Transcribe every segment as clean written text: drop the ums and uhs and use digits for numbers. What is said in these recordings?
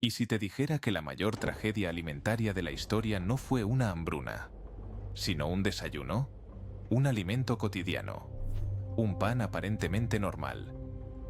¿Y si te dijera que la mayor tragedia alimentaria de la historia no fue una hambruna, sino un desayuno? Un alimento cotidiano, un pan aparentemente normal,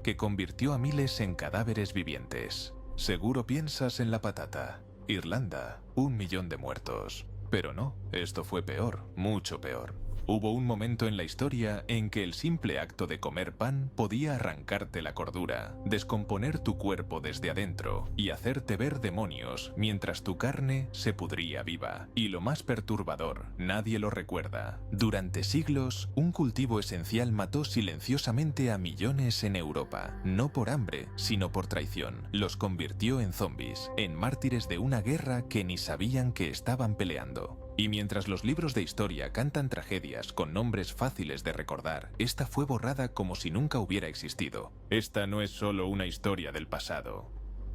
que convirtió a miles en cadáveres vivientes. Seguro piensas en la patata. Irlanda, 1 millón de muertos. Pero no, esto fue peor, mucho peor. Hubo un momento en la historia en que el simple acto de comer pan podía arrancarte la cordura, descomponer tu cuerpo desde adentro y hacerte ver demonios mientras tu carne se pudría viva. Y lo más perturbador, nadie lo recuerda. Durante siglos, un cultivo esencial mató silenciosamente a millones en Europa, no por hambre, sino por traición. Los convirtió en zombies, en mártires de una guerra que ni sabían que estaban peleando. Y mientras los libros de historia cantan tragedias con nombres fáciles de recordar, esta fue borrada como si nunca hubiera existido. Esta no es solo una historia del pasado,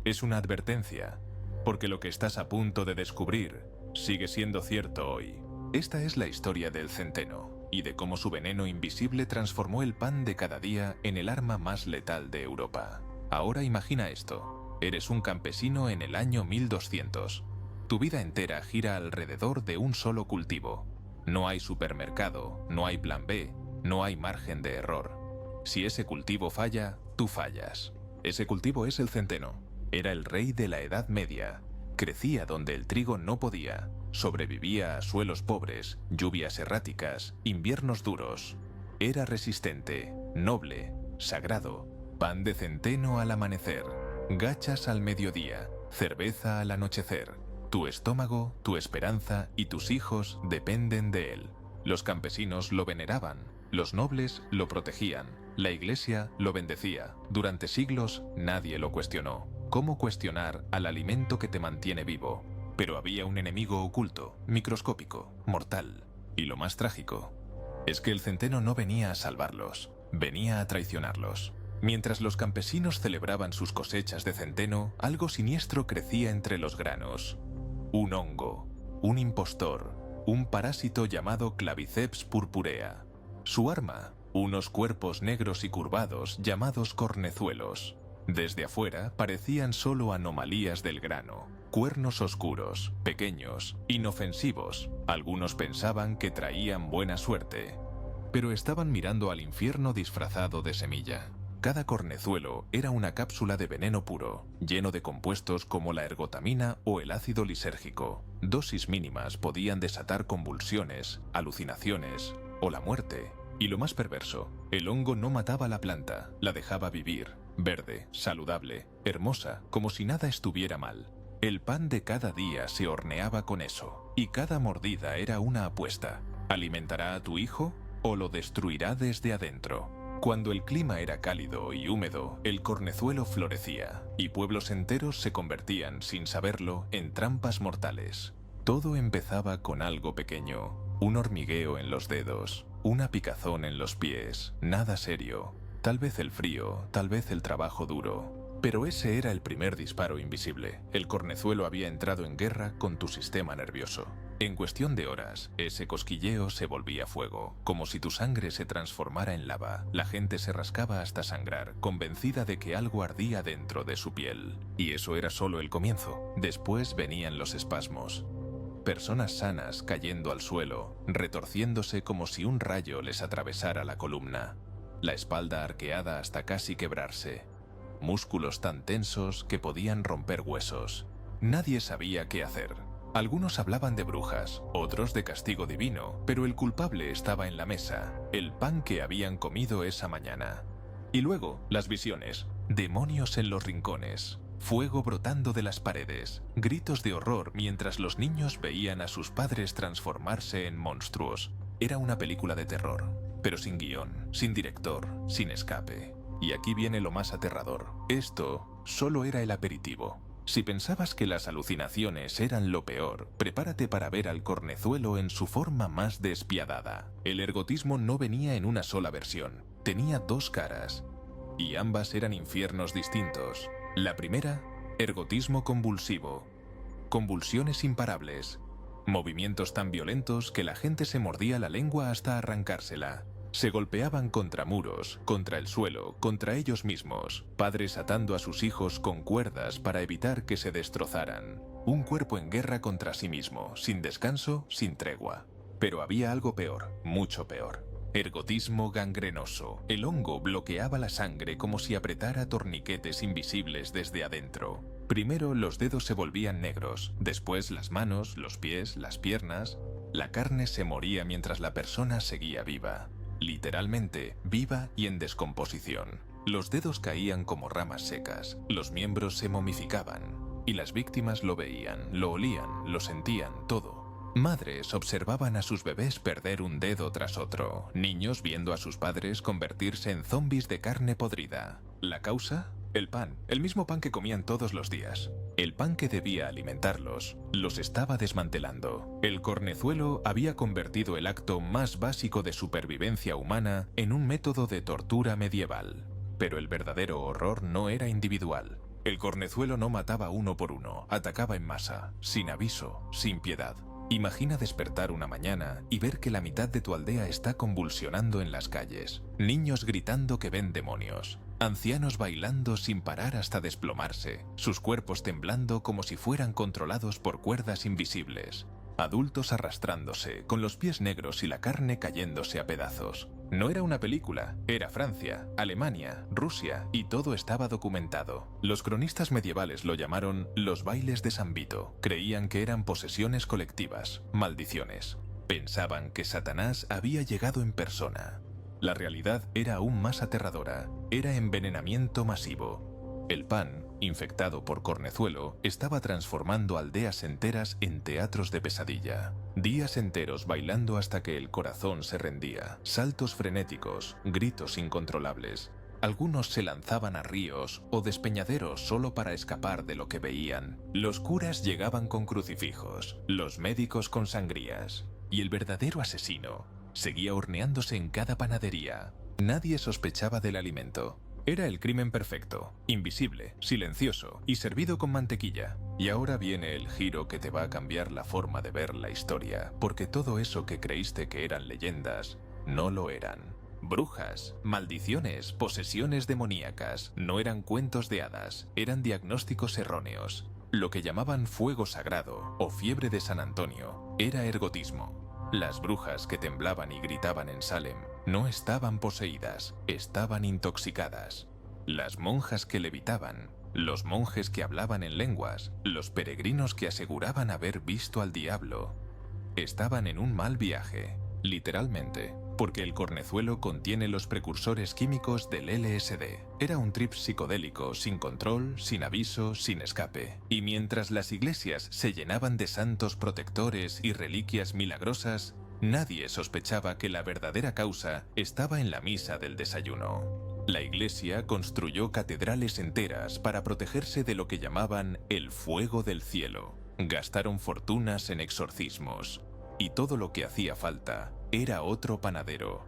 es una advertencia, porque lo que estás a punto de descubrir sigue siendo cierto hoy. Esta es la historia del centeno, y de cómo su veneno invisible transformó el pan de cada día en el arma más letal de Europa. Ahora imagina esto, eres un campesino en el año 1200. Tu vida entera gira alrededor de un solo cultivo. No hay supermercado, no hay plan B, no hay margen de error. Si ese cultivo falla, tú fallas. Ese cultivo es el centeno. Era el rey de la Edad Media. Crecía donde el trigo no podía. Sobrevivía a suelos pobres, lluvias erráticas, inviernos duros. Era resistente, noble, sagrado. Pan de centeno al amanecer, gachas al mediodía, cerveza al anochecer. Tu estómago, tu esperanza y tus hijos dependen de él. Los campesinos lo veneraban, los nobles lo protegían, la iglesia lo bendecía. Durante siglos nadie lo cuestionó. ¿Cómo cuestionar al alimento que te mantiene vivo? Pero había un enemigo oculto, microscópico, mortal. Y lo más trágico es que el centeno no venía a salvarlos, venía a traicionarlos. Mientras los campesinos celebraban sus cosechas de centeno, algo siniestro crecía entre los granos. Un hongo, un impostor, un parásito llamado Claviceps purpurea. Su arma, unos cuerpos negros y curvados llamados cornezuelos. Desde afuera parecían solo anomalías del grano, cuernos oscuros, pequeños, inofensivos. Algunos pensaban que traían buena suerte, pero estaban mirando al infierno disfrazado de semilla. Cada cornezuelo era una cápsula de veneno puro, lleno de compuestos como la ergotamina o el ácido lisérgico. Dosis mínimas podían desatar convulsiones, alucinaciones o la muerte. Y lo más perverso, el hongo no mataba la planta, la dejaba vivir, verde, saludable, hermosa, como si nada estuviera mal. El pan de cada día se horneaba con eso, y cada mordida era una apuesta. ¿Alimentará a tu hijo o lo destruirá desde adentro? Cuando el clima era cálido y húmedo, el cornezuelo florecía, y pueblos enteros se convertían, sin saberlo, en trampas mortales. Todo empezaba con algo pequeño, un hormigueo en los dedos, una picazón en los pies, nada serio. Tal vez el frío, tal vez el trabajo duro. Pero ese era el primer disparo invisible. El cornezuelo había entrado en guerra con tu sistema nervioso. En cuestión de horas, ese cosquilleo se volvía fuego, como si tu sangre se transformara en lava. La gente se rascaba hasta sangrar, convencida de que algo ardía dentro de su piel. Y eso era solo el comienzo. Después venían los espasmos. Personas sanas cayendo al suelo, retorciéndose como si un rayo les atravesara la columna. La espalda arqueada hasta casi quebrarse. Músculos tan tensos que podían romper huesos. Nadie sabía qué hacer. Algunos hablaban de brujas, otros de castigo divino, pero el culpable estaba en la mesa, el pan que habían comido esa mañana. Y luego, las visiones, demonios en los rincones, fuego brotando de las paredes, gritos de horror mientras los niños veían a sus padres transformarse en monstruos. Era una película de terror, pero sin guión, sin director, sin escape. Y aquí viene lo más aterrador. Esto solo era el aperitivo. Si pensabas que las alucinaciones eran lo peor, prepárate para ver al cornezuelo en su forma más despiadada. El ergotismo no venía en una sola versión, tenía dos caras, y ambas eran infiernos distintos. La primera, ergotismo convulsivo, convulsiones imparables, movimientos tan violentos que la gente se mordía la lengua hasta arrancársela. Se golpeaban contra muros, contra el suelo, contra ellos mismos, padres atando a sus hijos con cuerdas para evitar que se destrozaran. Un cuerpo en guerra contra sí mismo, sin descanso, sin tregua. Pero había algo peor, mucho peor. Ergotismo gangrenoso. El hongo bloqueaba la sangre como si apretara torniquetes invisibles desde adentro. Primero los dedos se volvían negros, después las manos, los pies, las piernas. La carne se moría mientras la persona seguía viva. Literalmente, viva y en descomposición. Los dedos caían como ramas secas, los miembros se momificaban. Y las víctimas lo veían, lo olían, lo sentían, todo. Madres observaban a sus bebés perder un dedo tras otro, niños viendo a sus padres convertirse en zombis de carne podrida. ¿La causa? El pan, el mismo pan que comían todos los días. El pan que debía alimentarlos, los estaba desmantelando. El cornezuelo había convertido el acto más básico de supervivencia humana en un método de tortura medieval. Pero el verdadero horror no era individual. El cornezuelo no mataba uno por uno, atacaba en masa, sin aviso, sin piedad. Imagina despertar una mañana y ver que la mitad de tu aldea está convulsionando en las calles, niños gritando que ven demonios, ancianos bailando sin parar hasta desplomarse, sus cuerpos temblando como si fueran controlados por cuerdas invisibles, adultos arrastrándose, con los pies negros y la carne cayéndose a pedazos. No era una película, era Francia, Alemania, Rusia, y todo estaba documentado. Los cronistas medievales lo llamaron los bailes de San Vito. Creían que eran posesiones colectivas, maldiciones. Pensaban que Satanás había llegado en persona. La realidad era aún más aterradora, era envenenamiento masivo. El pan, infectado por cornezuelo, estaba transformando aldeas enteras en teatros de pesadilla. Días enteros bailando hasta que el corazón se rendía, saltos frenéticos, gritos incontrolables. Algunos se lanzaban a ríos o despeñaderos solo para escapar de lo que veían. Los curas llegaban con crucifijos, los médicos con sangrías. Y el verdadero asesino seguía horneándose en cada panadería. Nadie sospechaba del alimento. Era el crimen perfecto, invisible, silencioso y servido con mantequilla. Y ahora viene el giro que te va a cambiar la forma de ver la historia, porque todo eso que creíste que eran leyendas, no lo eran. Brujas, maldiciones, posesiones demoníacas, no eran cuentos de hadas, eran diagnósticos erróneos. Lo que llamaban fuego sagrado o fiebre de San Antonio era ergotismo. Las brujas que temblaban y gritaban en Salem no estaban poseídas, estaban intoxicadas. Las monjas que levitaban, los monjes que hablaban en lenguas, los peregrinos que aseguraban haber visto al diablo, estaban en un mal viaje, literalmente, porque el cornezuelo contiene los precursores químicos del LSD. Era un trip psicodélico, sin control, sin aviso, sin escape. Y mientras las iglesias se llenaban de santos protectores y reliquias milagrosas, nadie sospechaba que la verdadera causa estaba en la misa del desayuno. La iglesia construyó catedrales enteras para protegerse de lo que llamaban el fuego del cielo. Gastaron fortunas en exorcismos. Y todo lo que hacía falta era otro panadero.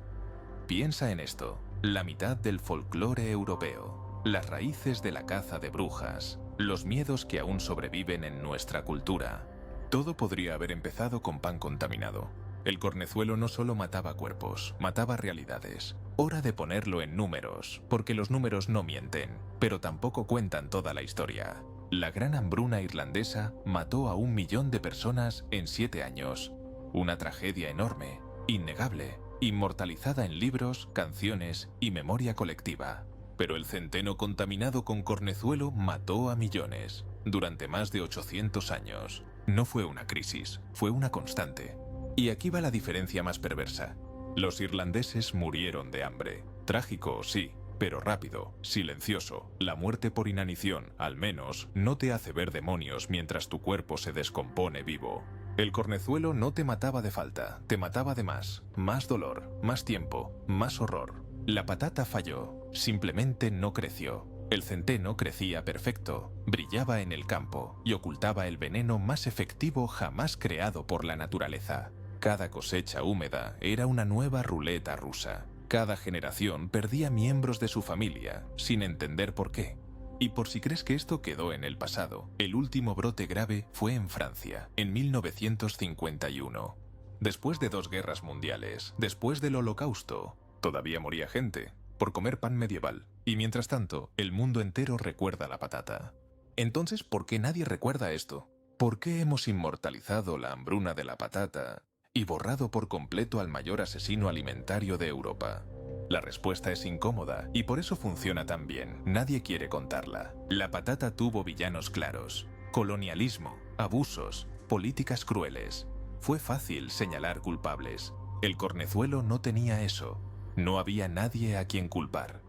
Piensa en esto, la mitad del folclore europeo, las raíces de la caza de brujas, los miedos que aún sobreviven en nuestra cultura. Todo podría haber empezado con pan contaminado. El cornezuelo no solo mataba cuerpos, mataba realidades. Hora de ponerlo en números, porque los números no mienten, pero tampoco cuentan toda la historia. La gran hambruna irlandesa mató a 1 millón de personas en 7 años. Una tragedia enorme, innegable, inmortalizada en libros, canciones y memoria colectiva. Pero el centeno contaminado con cornezuelo mató a millones, durante más de 800 años. No fue una crisis, fue una constante. Y aquí va la diferencia más perversa. Los irlandeses murieron de hambre. Trágico, sí, pero rápido, silencioso. La muerte por inanición, al menos, no te hace ver demonios mientras tu cuerpo se descompone vivo. El cornezuelo no te mataba de falta, te mataba de más dolor, más tiempo, más horror. La patata falló, simplemente no creció. El centeno crecía perfecto, brillaba en el campo y ocultaba el veneno más efectivo jamás creado por la naturaleza. Cada cosecha húmeda era una nueva ruleta rusa. Cada generación perdía miembros de su familia, sin entender por qué. Y por si crees que esto quedó en el pasado, el último brote grave fue en Francia, en 1951. Después de 2 guerras mundiales, después del Holocausto, Todavía moría gente por comer pan medieval, y mientras tanto, el mundo entero recuerda la patata. Entonces, ¿por qué nadie recuerda esto? ¿Por qué hemos inmortalizado la hambruna de la patata y borrado por completo al mayor asesino alimentario de Europa? La respuesta es incómoda y por eso funciona tan bien. Nadie quiere contarla. La patata tuvo villanos claros: colonialismo, abusos, políticas crueles. Fue fácil señalar culpables. El cornezuelo no tenía eso. No había nadie a quien culpar.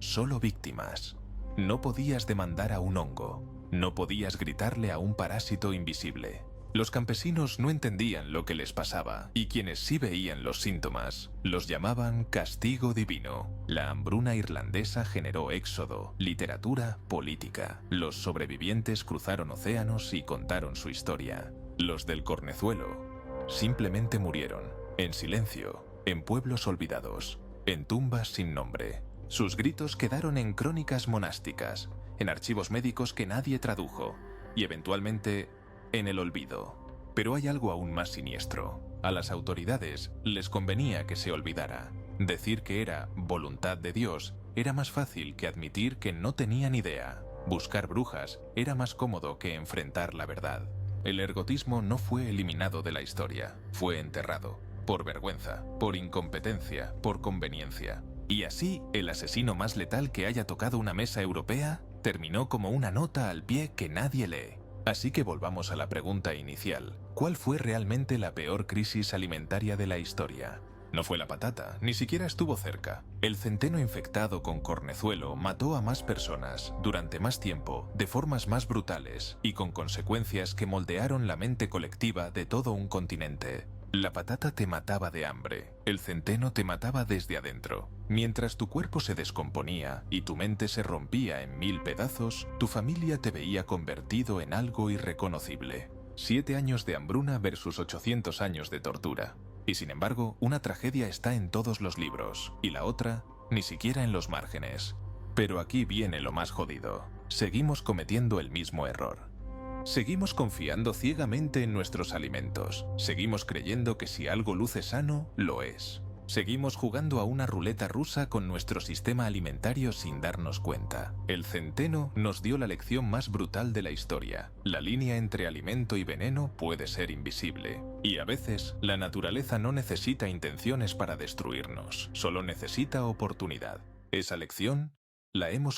Solo víctimas. No podías demandar a un hongo. No podías gritarle a un parásito invisible. Los campesinos no entendían lo que les pasaba, y quienes sí veían los síntomas los llamaban castigo divino. La hambruna irlandesa generó éxodo, literatura, política. Los sobrevivientes cruzaron océanos y contaron su historia. Los del cornezuelo simplemente murieron, en silencio, en pueblos olvidados, en tumbas sin nombre. Sus gritos quedaron en crónicas monásticas, en archivos médicos que nadie tradujo, y eventualmente en el olvido. Pero hay algo aún más siniestro. A las autoridades les convenía que se olvidara. Decir que era voluntad de Dios era más fácil que admitir que no tenían idea. Buscar brujas era más cómodo que enfrentar la verdad. El ergotismo no fue eliminado de la historia, fue enterrado. Por vergüenza, por incompetencia, por conveniencia. Y así, el asesino más letal que haya tocado una mesa europea terminó como una nota al pie que nadie lee. Así que volvamos a la pregunta inicial. ¿Cuál fue realmente la peor crisis alimentaria de la historia? No fue la patata, ni siquiera estuvo cerca. El centeno infectado con cornezuelo mató a más personas, durante más tiempo, de formas más brutales y con consecuencias que moldearon la mente colectiva de todo un continente. La patata te mataba de hambre, el centeno te mataba desde adentro. Mientras tu cuerpo se descomponía y tu mente se rompía en 1000 pedazos, tu familia te veía convertido en algo irreconocible. 7 años de hambruna versus 800 años de tortura. Y sin embargo, una tragedia está en todos los libros, y la otra, ni siquiera en los márgenes. Pero aquí viene lo más jodido. Seguimos cometiendo el mismo error. Seguimos confiando ciegamente en nuestros alimentos. Seguimos creyendo que si algo luce sano, lo es. Seguimos jugando a una ruleta rusa con nuestro sistema alimentario sin darnos cuenta. El centeno nos dio la lección más brutal de la historia. La línea entre alimento y veneno puede ser invisible. Y a veces, la naturaleza no necesita intenciones para destruirnos, solo necesita oportunidad. Esa lección la hemos